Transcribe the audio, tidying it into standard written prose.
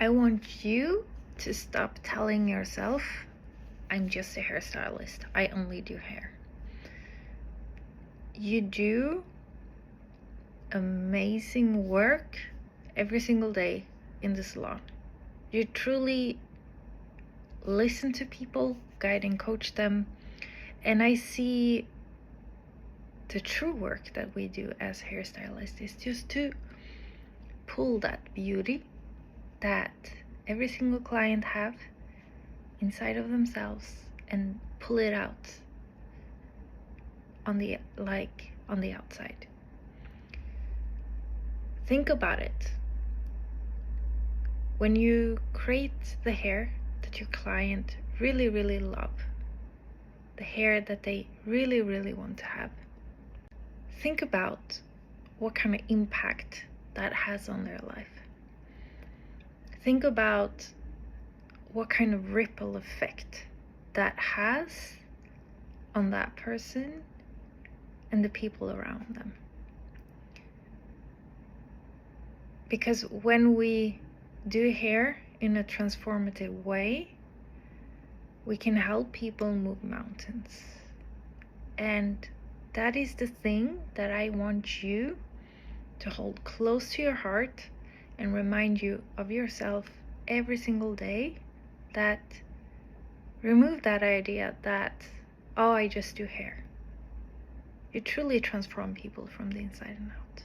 I want you to stop telling yourself, I'm just a hairstylist, I only do hair. You do amazing work every single day in the salon. You truly listen to people, guide and coach them, and I see the true work that we do as hairstylists is just to pull that beauty that every single client have inside of themselves and pull it out on the outside. Think about it. When you create the hair that your client really, really love, the hair that they really, really want to have, think about what kind of impact that has on their life. Think about what kind of ripple effect that has on that person and the people around them. Because when we do hair in a transformative way, we can help people move mountains. And that is the thing that I want you to hold close to your heart and remind you of yourself every single day, that remove that idea that, oh, I just do hair. You truly transform people from the inside and out.